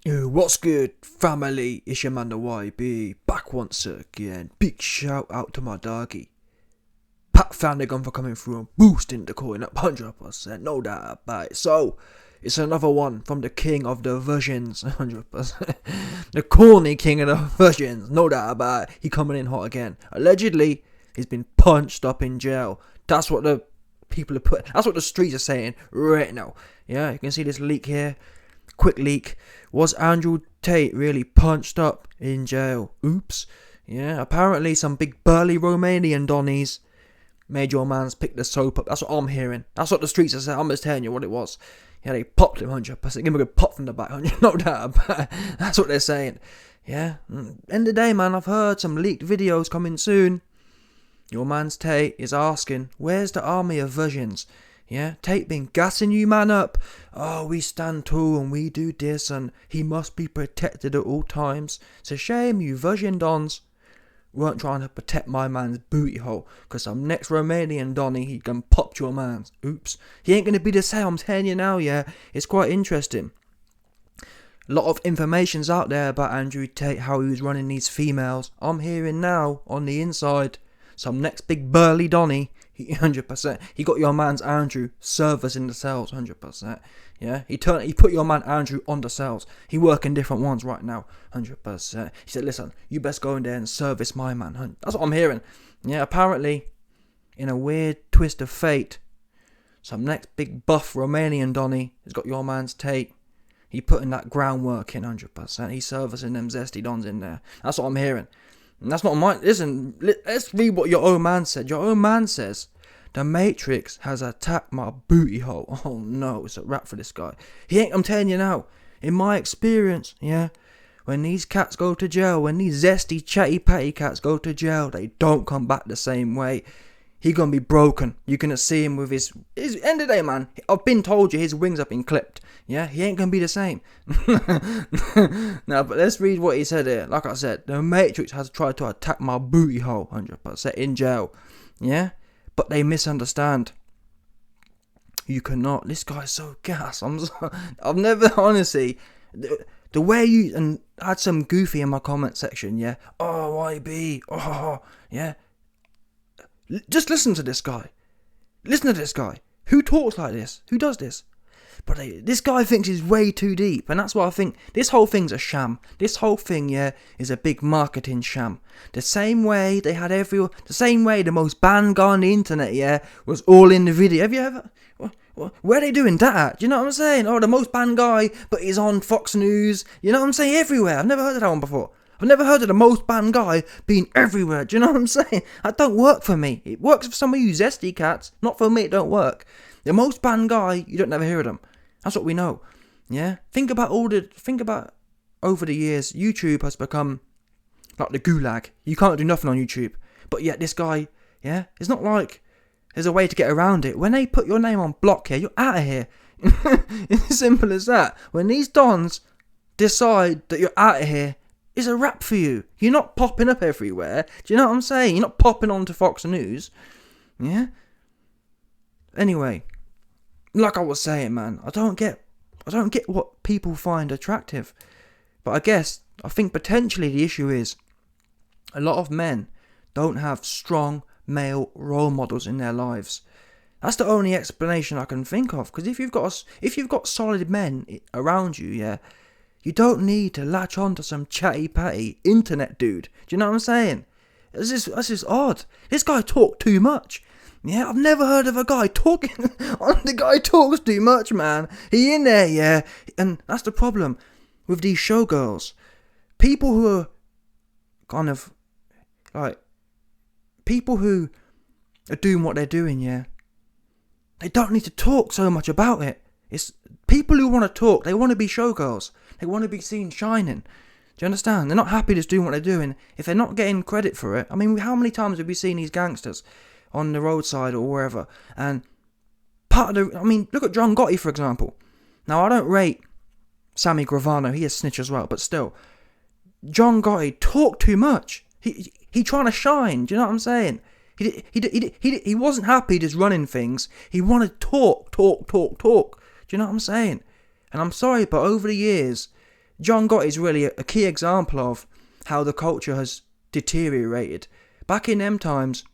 Yo, what's good, family? It's your man the YB, back once again. Big shout out to my doggy. Pat Flanagan for coming through and boosting the coin up 100%, no doubt about it. So, it's another one from the king of the versions, 100%. The corny king of the versions, no doubt about it. He coming in hot again. Allegedly, he's been punched up in jail. That's what the people are putting, that's what the streets are saying right now. Yeah, you can see this leak here. Quick leak. Was Andrew Tate really punched up in jail? Oops. Yeah, apparently some big burly Romanian Donnies made your mans pick the soap up. That's what I'm hearing. That's what the streets are saying. I'm just telling you what it was. Yeah, they popped him 100%. Give him a good pop from the back. No doubt about it. That's what they're saying. Yeah. End of the day, man, I've heard some leaked videos coming soon. Your man's Tate is asking, where's the army of virgins? Yeah, Tate been gassing you man up. Oh, we stand tall and we do this and he must be protected at all times. It's a shame you virgin dons weren't trying to protect my man's booty hole. Cause some next Romanian Donny, he can pop your man's. Oops. He ain't gonna be the same, I'm telling you now, yeah. It's quite interesting. A lot of information's out there about Andrew Tate, how he was running these females. I'm hearing now, on the inside, some next big Burly Donny, 100%. He got your man's Andrew service in the cells, 100%. Yeah, he put your man Andrew on the cells. He working different ones right now, 100%. He said, listen, you best go in there and service my man. That's what I'm hearing. Yeah, apparently, in a weird twist of fate, some next big buff Romanian Donny has got your man's Tate. He putting that groundwork in, 100%. He's servicing them zesty dons in there. That's what I'm hearing. And that's not mine. Listen, let's read what your own man said. Your own man says, the Matrix has attacked my booty hole. Oh no, it's a wrap for this guy. I'm telling you now, in my experience, yeah, when these cats go to jail, when these zesty, chatty, patty cats go to jail, they don't come back the same way. He gonna be broken. You're gonna see him with his end of the day, man. I've been told you his wings have been clipped. Yeah, he ain't gonna be the same. Now, but let's read what he said here. Like I said, the Matrix has tried to attack my booty hole, 100% in jail. Yeah, but they misunderstand. You cannot. This guy's so gas. I've never honestly. The way you and I had some goofy in my comment section. Yeah. Oh, YB. Oh, yeah. Just listen to this guy. Listen to this guy. Who talks like this? Who does this? But this guy thinks he's way too deep. And that's why I think this whole thing's a sham. This whole thing, yeah, is a big marketing sham. The same way the most banned guy on the internet, yeah, was all in the video. Have you ever... Where are they doing that at? Do you know what I'm saying? Oh, the most banned guy, but he's on Fox News. You know what I'm saying? Everywhere. I've never heard of that one before. I've never heard of the most banned guy being everywhere. Do you know what I'm saying? That don't work for me. It works for some of you zesty cats. Not for me, it don't work. The most banned guy, you don't never hear of them. That's what we know. Yeah? Think about over the years, YouTube has become like the gulag. You can't do nothing on YouTube. But yet this guy, yeah, it's not like there's a way to get around it. When they put your name on block here, you're out of here. It's as simple as that. When these dons decide that you're out of here, it's a wrap for you. You're not popping up everywhere. Do you know what I'm saying? You're not popping onto Fox News. Yeah? Anyway, like I was saying, man, I don't get what people find attractive. But I think potentially the issue is a lot of men don't have strong male role models in their lives. That's the only explanation I can think of. Because if you've got solid men around you, yeah, you don't need to latch on to some chatty patty internet dude. Do you know what I'm saying? That's just odd. This guy talked too much. Yeah, I've never heard of a guy talking. The guy talks too much, man. He in there, yeah. And that's the problem with these showgirls. People who are kind of like people who are doing what they're doing, yeah. They don't need to talk so much about it. It's people who want to talk. They want to be showgirls. They want to be seen shining. Do you understand? They're not happy just doing what they're doing. If they're not getting credit for it, I mean, how many times have we seen these gangsters on the roadside or wherever? And look at John Gotti, for example. Now, I don't rate Sammy Gravano. He is snitch as well, but still, John Gotti talked too much. He trying to shine. Do you know what I'm saying? He wasn't happy just running things. He wanted to talk. Do you know what I'm saying? And I'm sorry, but over the years, John Gotti is really a key example of how the culture has deteriorated. Back in them times,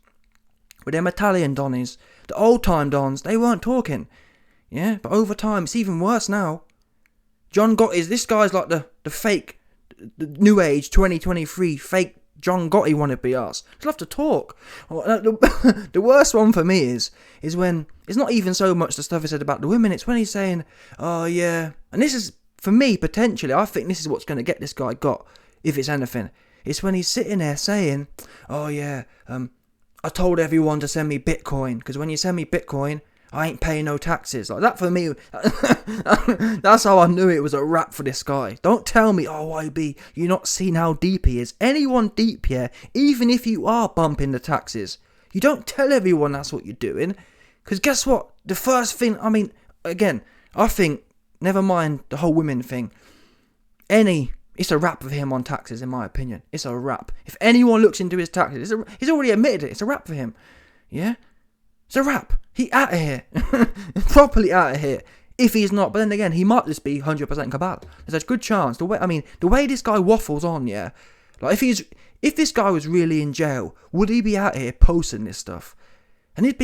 with them Italian Donnies, the old time Dons, they weren't talking. Yeah, but over time, it's even worse now. John Gotti, this guy's like the fake, the new age 2023 fake John Gotti wannabe ass. He'll have to talk. The worst one for me is when it's not even so much the stuff he said about the women. It's when he's saying, "Oh yeah," and this is for me potentially. I think this is what's going to get this guy got, if it's anything. It's when he's sitting there saying, "Oh yeah, I told everyone to send me Bitcoin because when you send me Bitcoin, I ain't paying no taxes." Like that for me, that's how I knew it was a wrap for this guy. Don't tell me, "Oh, YB, you're not seeing how deep he is." Anyone deep here, even if you are bumping the taxes, you don't tell everyone that's what you're doing. Because guess what? The first thing, again, I think, never mind the whole women thing, it's a wrap for him on taxes, in my opinion. It's a wrap. If anyone looks into his taxes, he's already admitted it. It's a wrap for him. Yeah? It's a wrap. He out of here. Properly out of here. If he's not, but then again, he might just be 100% cabal. There's a good chance. The way this guy waffles on, yeah. Like if this guy was really in jail, would he be out here posting this stuff? And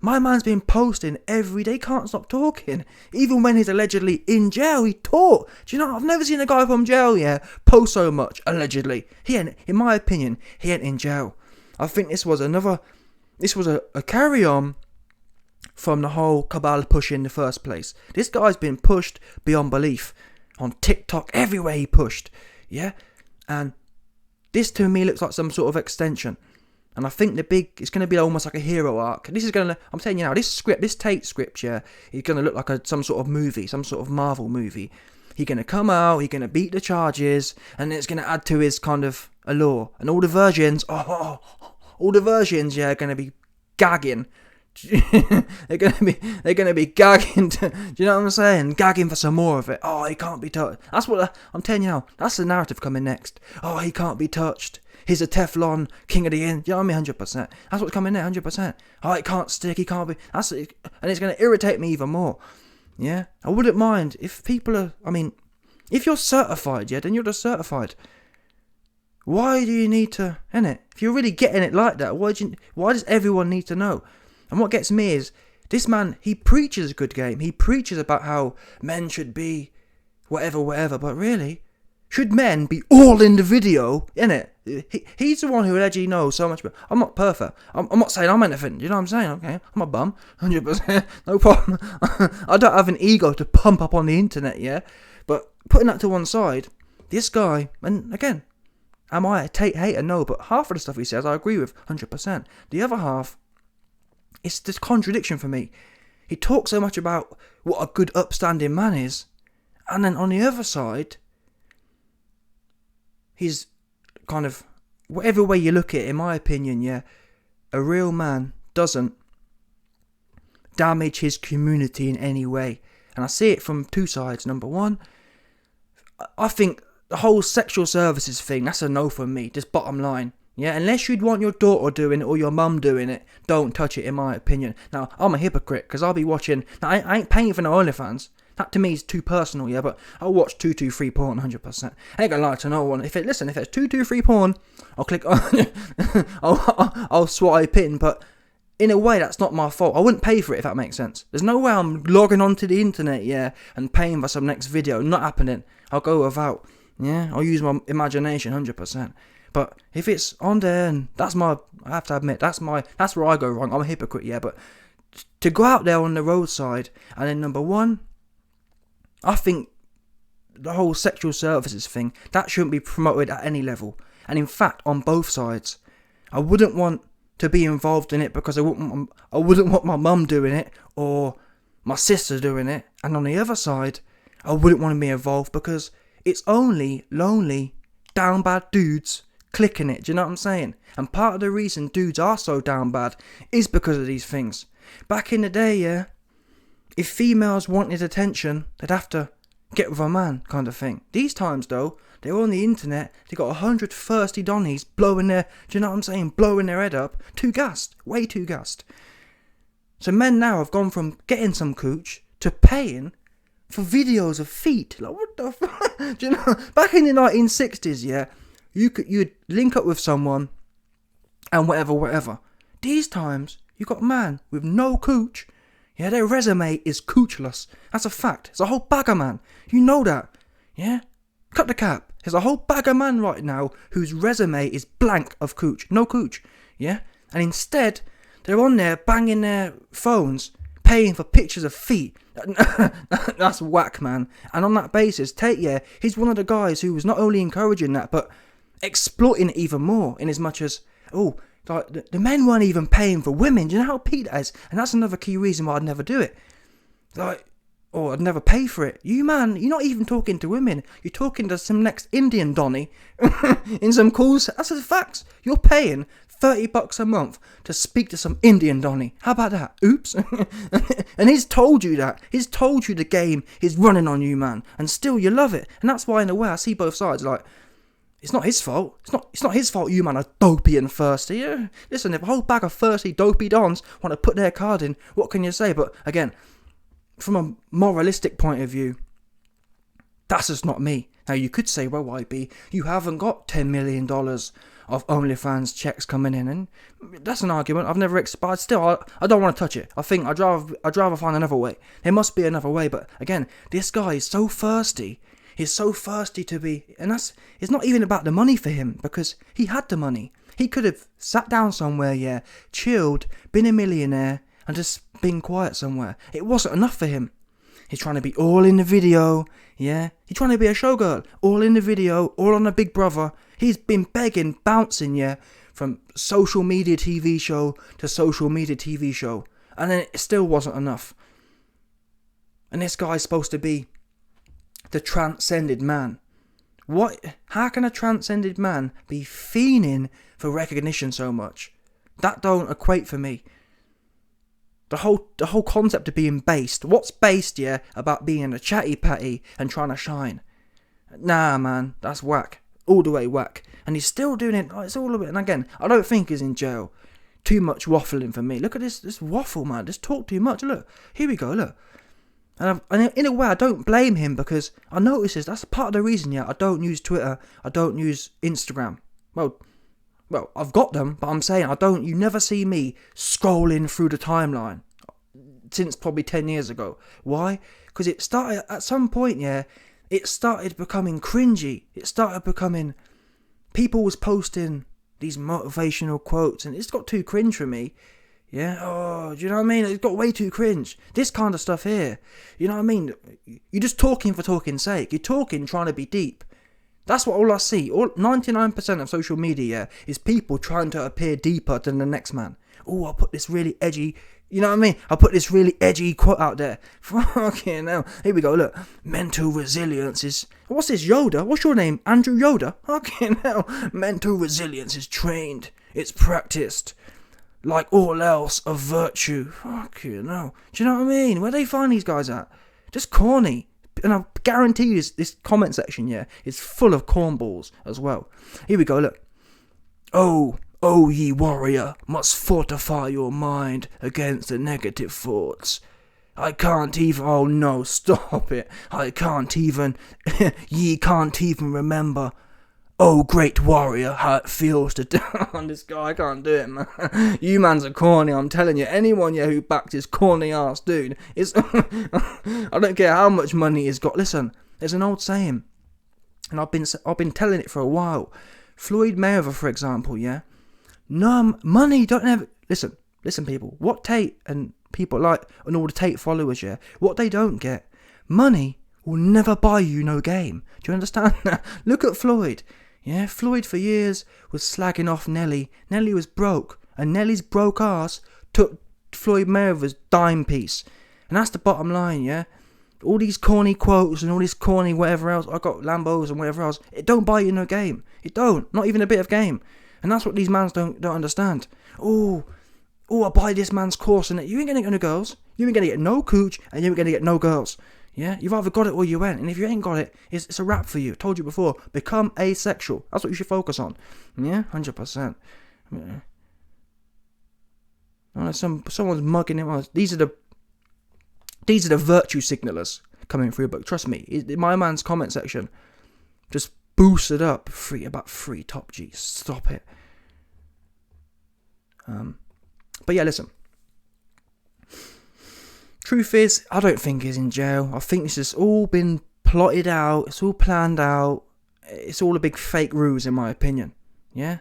my man's been posting every day, can't stop talking. Even when he's allegedly in jail, he talk. Do you know, I've never seen a guy from jail, yeah, post so much, allegedly. He ain't, in my opinion, he ain't in jail. I think this was a carry-on from the whole cabal push in the first place. This guy's been pushed beyond belief. On TikTok, everywhere he pushed. Yeah? And this to me looks like some sort of extension. And I think it's going to be almost like a hero arc. I'm telling you now, this Tate script, yeah, is going to look like some sort of movie, some sort of Marvel movie. He's going to come out, he's going to beat the charges, and it's going to add to his kind of allure. And all the versions, yeah, are going to be gagging. they're gonna be gagging. Do you know what I'm saying? Gagging for some more of it. Oh, he can't be touched. That's what I'm telling you now. That's the narrative coming next. Oh, he can't be touched. He's a Teflon king of the inn. You know what I mean? 100%. That's what's coming there. 100%. Oh, it can't stick. He can't be. And it's gonna irritate me even more. Yeah, I wouldn't mind if people are. If you're certified, yeah, then you're just certified. Why do you need to? Innit? If you're really getting it like that, why does everyone need to know? And what gets me is, this man, he preaches a good game. He preaches about how men should be whatever, but really, should men be all in the video, innit? He's the one who allegedly knows so much, but I'm not perfect. I'm not saying I'm anything, you know what I'm saying? Okay, I'm a bum, 100%, no problem. I don't have an ego to pump up on the internet, yeah? But putting that to one side, this guy, and again, am I a Tate hater? No, but half of the stuff he says I agree with, 100%. The other half, it's this contradiction for me. He talks so much about what a good upstanding man is, and then on the other side, he's kind of, whatever way you look at it, in my opinion, yeah, a real man doesn't damage his community in any way. And I see it from two sides. Number one, I think the whole sexual services thing, that's a no from me, just bottom line. Yeah, unless you'd want your daughter doing it or your mum doing it, don't touch it, in my opinion. Now, I'm a hypocrite, because I'll be watching. Now, I ain't paying for no OnlyFans. That to me is too personal, yeah, but I'll watch 223 porn 100%. I ain't gonna lie to no one. If it's 223 porn, I'll click on, I'll swipe in, but in a way, that's not my fault. I wouldn't pay for it, if that makes sense. There's no way I'm logging onto the internet, yeah, and paying for some next video. Not happening. I'll go without, yeah, I'll use my imagination 100%. But if it's on there, and I have to admit, that's where I go wrong. I'm a hypocrite, yeah, but to go out there on the roadside, and then number one, I think the whole sexual services thing, that shouldn't be promoted at any level. And in fact, on both sides, I wouldn't want to be involved in it because I wouldn't want my mum doing it, or my sister doing it. And on the other side, I wouldn't want to be involved because it's only lonely, down bad dudes clicking it, do you know what I'm saying? And part of the reason dudes are so down bad is because of these things. Back in the day, yeah, if females wanted attention, they'd have to get with a man, kind of thing. These times, though, they're on the internet, they got 100 thirsty Donnies blowing do you know what I'm saying? Blowing their head up. Too gassed. Way too gassed. So men now have gone from getting some cooch to paying for videos of feet. Like, what the fuck? Do you know? Back in the 1960s, yeah, you'd link up with someone and whatever. These times, you got a man with no cooch. Yeah, their resume is coochless. That's a fact. It's a whole bag of man. You know that. Yeah? Cut the cap. There's a whole bag of man right now whose resume is blank of cooch. No cooch. Yeah? And instead, they're on there banging their phones, paying for pictures of feet. That's whack, man. And on that basis, Tate, yeah, he's one of the guys who was not only encouraging that, but exploiting it even more, in as much as, like, the men weren't even paying for women. Do you know how peak that is? And that's another key reason why I'd never do it. Like, or I'd never pay for it. You, man, you're not even talking to women. You're talking to some next Indian Donny in some calls. That's the facts. You're paying $30 a month to speak to some Indian Donny. How about that? Oops. And he's told you that. He's told you the game is running on you, man. And still you love it. And that's why, in a way, I see both sides. Like, it's not his fault. It's not his fault you, man, are dopey and thirsty. Yeah. Listen, if a whole bag of thirsty, dopey dons want to put their card in, what can you say? But, again, from a moralistic point of view, that's just not me. Now, you could say, well, YB, you haven't got $10 million of OnlyFans checks coming in, and that's an argument I've never expired. Still, I don't want to touch it. I think I'd rather find another way. There must be another way, but again, this guy is so thirsty. He's so thirsty to be, and it's not even about the money for him, because he had the money. He could have sat down somewhere, yeah, chilled, been a millionaire, and just been quiet somewhere. It wasn't enough for him. He's trying to be all in the video, yeah. He's trying to be a showgirl, all in the video, all on a Big Brother. He's been begging, bouncing, yeah, from social media TV show to social media TV show. And then it still wasn't enough. And this guy's supposed to be the transcended man. What? How can a transcended man be fiending for recognition so much? That don't equate for me. The whole concept of being based. What's based, yeah, about being a chatty patty and trying to shine? Nah, man, that's whack. All the way whack. And he's still doing it. It's all a bit. And again, I don't think he's in jail. Too much waffling for me. Look at this waffle, man. Just talk too much. Look, here we go. Look. And in a way, I don't blame him, because I notice this. That's part of the reason, yeah, I don't use Twitter. I don't use Instagram. Well, I've got them, but I'm saying you never see me scrolling through the timeline since probably 10 years ago. Why? Because it started, at some point, yeah, it started becoming cringy. It started becoming, people was posting these motivational quotes, and it's got too cringe for me. Yeah, do you know what I mean? It's got way too cringe. This kind of stuff here, you know what I mean? You're just talking for talking's sake. You're talking trying to be deep. That's what all I see. 99% of social media is people trying to appear deeper than the next man. Oh, I'll put this really edgy, you know what I mean? I'll put this really edgy quote out there. Fucking hell. Here we go, look. Mental resilience is... What's this, Yoda? What's your name? Andrew Yoda? Fucking hell. Mental resilience is trained. It's practiced. Like all else, a virtue. Fucking hell. Do you know what I mean? Where they find these guys at? Just corny. And I guarantee you this comment section, yeah, is full of cornballs as well. Here we go, look. Oh, ye warrior, must fortify your mind against the negative thoughts. I can't even, oh no, stop it. I can't even, ye can't even remember. Oh, great warrior, how it feels to down this guy. I can't do it, man. You mans are corny, I'm telling you. Anyone who backs this corny ass dude is... I don't care how much money he's got. Listen, there's an old saying, and I've been telling it for a while. Floyd Mayweather, for example, yeah? No, money don't ever... Listen, people. What Tate and people like, and all the Tate followers, yeah? What they don't get, money will never buy you no game. Do you understand that? Look at Floyd. Yeah, Floyd for years was slagging off Nelly. Nelly was broke, and Nelly's broke ass took Floyd Mayweather's dime piece. And that's the bottom line, yeah? All these corny quotes and all this corny whatever else, I got Lambos and whatever else, it don't buy you no game. It don't. Not even a bit of game. And that's what these mans don't understand. Oh, I buy this man's course and you ain't gonna get no girls. You ain't gonna get no cooch and you ain't gonna get no girls. Yeah, you've either got it or you ain't. And if you ain't got it, it's a wrap for you. I told you before, become asexual. That's what you should focus on. Yeah, 100%. Yeah. Oh, someone's mugging him. These are the virtue signalers. coming through. But trust me, my man's comment section just boosted up about 3 top Gs. Stop it. But yeah, listen. Truth is, I don't think he's in jail. I think it's just all been plotted out. It's all planned out. It's all a big fake ruse, in my opinion. Yeah?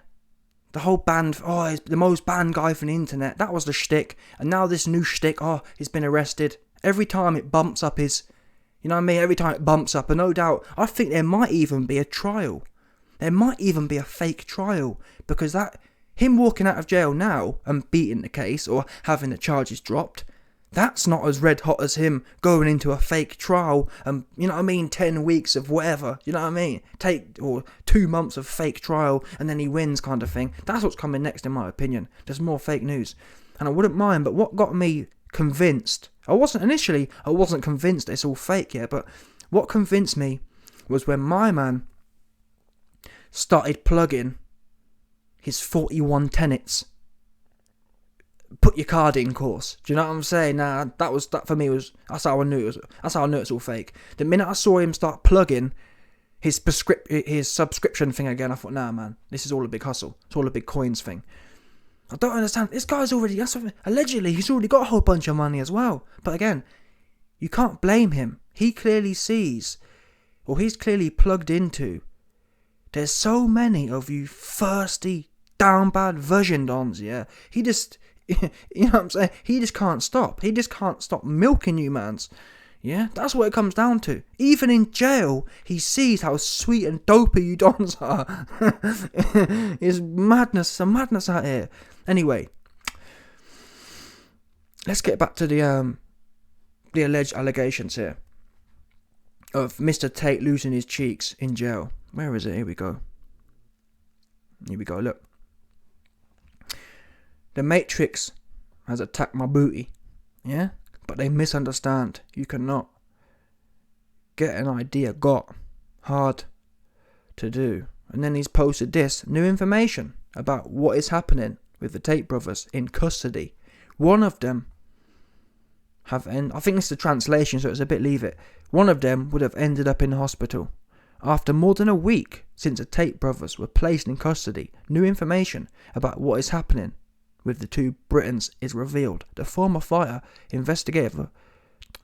The whole band, he's the most banned guy from the internet. That was the shtick. And now this new shtick, he's been arrested. Every time it bumps up his, you know what I mean? Every time it bumps up, and no doubt, I think there might even be a trial. There might even be a fake trial. Because him walking out of jail now and beating the case or having the charges dropped, that's not as red hot as him going into a fake trial and, you know what I mean, 10 weeks of whatever, you know what I mean, or 2 months of fake trial and then he wins kind of thing. That's what's coming next, in my opinion. There's more fake news. And I wouldn't mind, but what got me convinced, I wasn't convinced it's all fake, yeah, but what convinced me was when my man started plugging his 41 tenets. Put your card in course. Do you know what I'm saying? Nah, that for me was, that's how I knew it's all fake. The minute I saw him start plugging his subscription thing again, I thought, nah, man, this is all a big hustle. It's all a big coins thing. I don't understand. This guy's allegedly, he's already got a whole bunch of money as well. But again, you can't blame him. He clearly sees, or he's clearly plugged into, there's so many of you thirsty, down bad version dons, yeah? He just, you know what I'm saying? He just can't stop. He just can't stop milking you, mans. Yeah, that's what it comes down to. Even in jail, he sees how sweet and dopey you dons are. It's madness, some madness out here. Anyway, let's get back to the alleged allegations here of Mr. Tate losing his cheeks in jail. Where is it? Here we go. Look. The Matrix has attacked my booty. Yeah? But they misunderstand. You cannot get an idea got hard to do. And then he's posted this new information about what is happening with the Tate brothers in custody. One of them I think it's the translation, so it's a bit leave it. One of them would have ended up in hospital. After more than a week since the Tate brothers were placed in custody, new information about what is happening with the two Britons is revealed. The former fighter investigator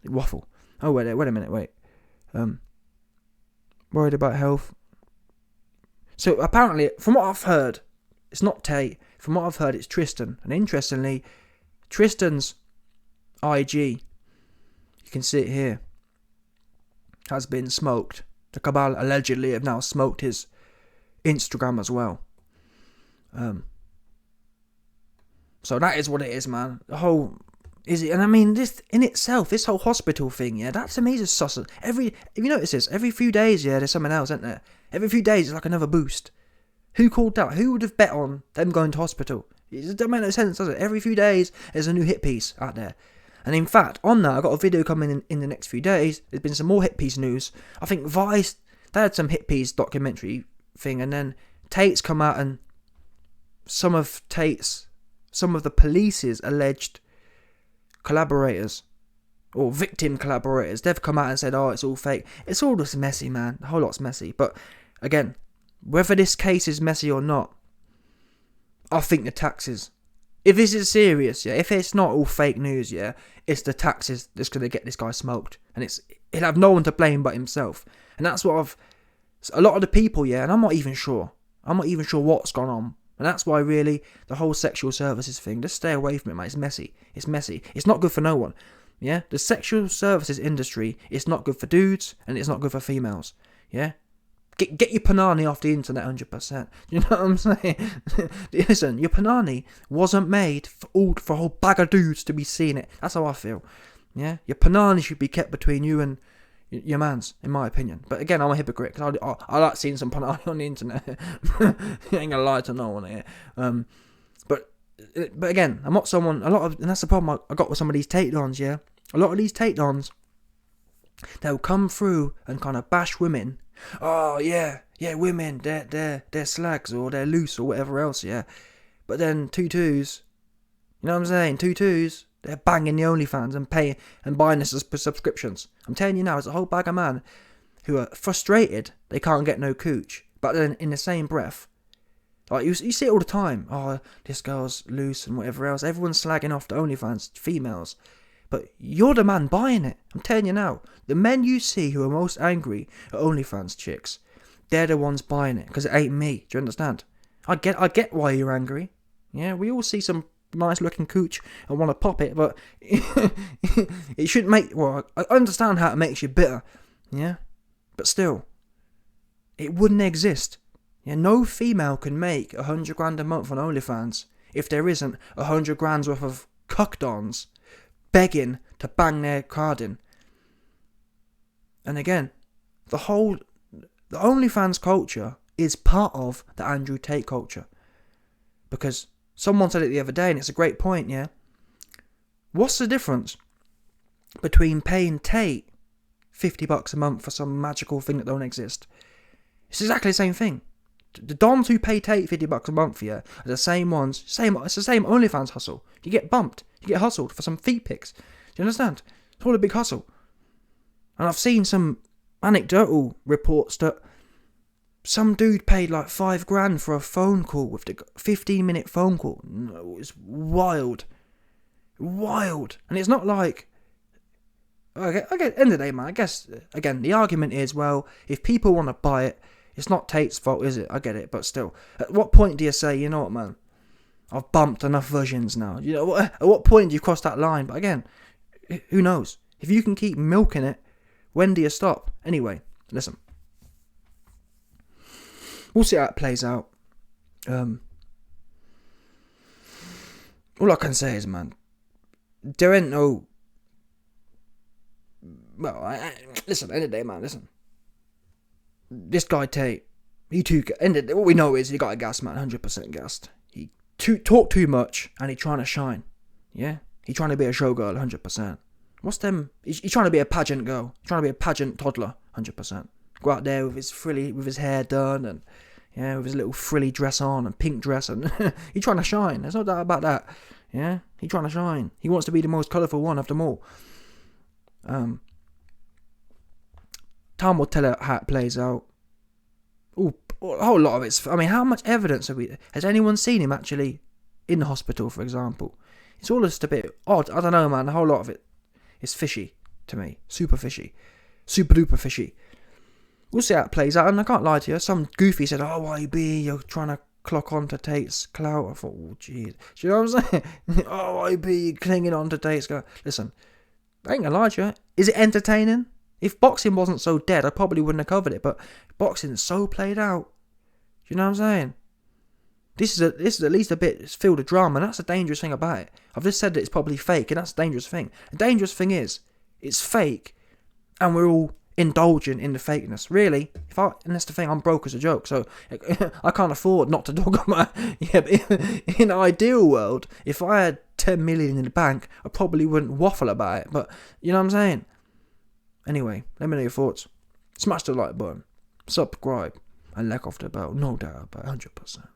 waffle. Oh wait a minute. Worried about health. So apparently, from what I've heard, it's not Tate. From what I've heard, it's Tristan. And interestingly, Tristan's IG, you can see it here, has been smoked. The cabal allegedly have now smoked his Instagram as well. So that is what it is, man. The whole and I mean, this in itself, this whole hospital thing, yeah, that to me is just sus. If you notice this, every few days, yeah, there's something else, isn't there? Every few days, it's like another boost. Who called that? Who would have bet on them going to hospital? It doesn't make no sense, does it? Every few days, there's a new hit piece out there. And in fact, on that, I got a video coming in the next few days. There's been some more hit piece news. I think Vice, they had some hit piece documentary thing, and then Tate's come out, and some of the police's alleged collaborators or victim collaborators, they've come out and said, oh, it's all fake. It's all just messy, man. The whole lot's messy. But again, whether this case is messy or not, I think the taxes, if this is serious, yeah, if it's not all fake news, yeah, it's the taxes that's going to get this guy smoked. And he'll have no one to blame but himself. And that's what a lot of the people, yeah, and I'm not even sure what's gone on. And that's why, really, the whole sexual services thing, just stay away from it, man. It's messy. It's messy. It's not good for no one. Yeah? The sexual services industry is not good for dudes, and it's not good for females. Yeah? Get your panani off the internet 100%. You know what I'm saying? Listen, your panani wasn't made for a whole bag of dudes to be seeing it. That's how I feel. Yeah? Your panani should be kept between you and your mans, in my opinion. But again, I'm a hypocrite, because I like seeing some panani on the internet. You ain't gonna lie to no one here. But again, I'm not someone, and that's the problem I got with some of these Tate dons, yeah? A lot of these Tate dons, they'll come through and kind of bash women. Oh, yeah, women, they're slags, or they're loose, or whatever else, yeah? But then tutus, you know what I'm saying? Tutus, They're banging the OnlyFans and paying and buying this as subscriptions. I'm telling you now, it's a whole bag of men who are frustrated they can't get no cooch. But then in the same breath, like you see it all the time. Oh, this girl's loose and whatever else. Everyone's slagging off the OnlyFans females. But you're the man buying it. I'm telling you now. The men you see who are most angry at OnlyFans chicks, they're the ones buying it. Because it ain't me. Do you understand? I get why you're angry. Yeah, we all see some nice looking cooch and want to pop it. But it shouldn't make... Well, I understand how it makes you bitter. Yeah? But still, it wouldn't exist. Yeah, no female can make 100 grand a month on OnlyFans if there isn't 100 grand's worth of cuckdons begging to bang their card in. And again, the OnlyFans culture is part of the Andrew Tate culture. Because someone said it the other day, and it's a great point, yeah? What's the difference between paying Tate $50 a month for some magical thing that don't exist? It's exactly the same thing. The dons who pay Tate $50 a month, yeah, are the same ones. It's the same OnlyFans hustle. You get bumped. You get hustled for some feet pics. Do you understand? It's all a big hustle. And I've seen some anecdotal reports that some dude paid like $5 grand for a phone call with the 15-minute phone call. No, it's wild. Wild. And it's not like... Okay, end of the day, man, I guess, again, the argument is, well, if people want to buy it, it's not Tate's fault, is it? I get it, but still. At what point do you say, you know what, man? I've bumped enough versions now. You know, at what point do you cross that line? But again, who knows? If you can keep milking it, when do you stop? Anyway, listen. We'll see how it plays out. All I can say is, man, there ain't no... Well, listen, end of the day, man, listen. This guy Tate, what we know is he got a gas, man, 100% gassed. He talk too much, and he trying to shine. Yeah? He trying to be a showgirl, 100%. What's them? He's trying to be a pageant girl. He's trying to be a pageant toddler, 100%. Go out there with his hair done, and yeah, with his little frilly dress on, and pink dress, and he's trying to shine. There's no doubt about that. Yeah? He's trying to shine. He wants to be the most colourful one of them all. Time will tell how it plays out. Ooh, a whole lot of it's... I mean, how much evidence has anyone seen him actually in the hospital, for example? It's all just a bit odd. I don't know, man. A whole lot of it is fishy to me. Super fishy. Super duper fishy. We'll see how it plays out. And I can't lie to you. Some goofy said, oh, YB, you're trying to clock on to Tate's clout. I thought, oh, jeez. Do you know what I'm saying? Oh, YB, clinging on to Tate's clout. Listen, I ain't gonna lie to you. Is it entertaining? If boxing wasn't so dead, I probably wouldn't have covered it. But boxing's so played out. Do you know what I'm saying? This is at least a bit filled with drama, and that's a dangerous thing about it. I've just said that it's probably fake, and that's a dangerous thing. The dangerous thing is, it's fake, and we're all indulging in the fakeness. Really, and that's the thing, I'm broke as a joke, so I can't afford not to talk about it. Yeah, but in an ideal world, if I had 10 million in the bank, I probably wouldn't waffle about it. But you know what I'm saying? Anyway, let me know your thoughts. Smash the like button, subscribe, and let off the bell. No doubt about 100%.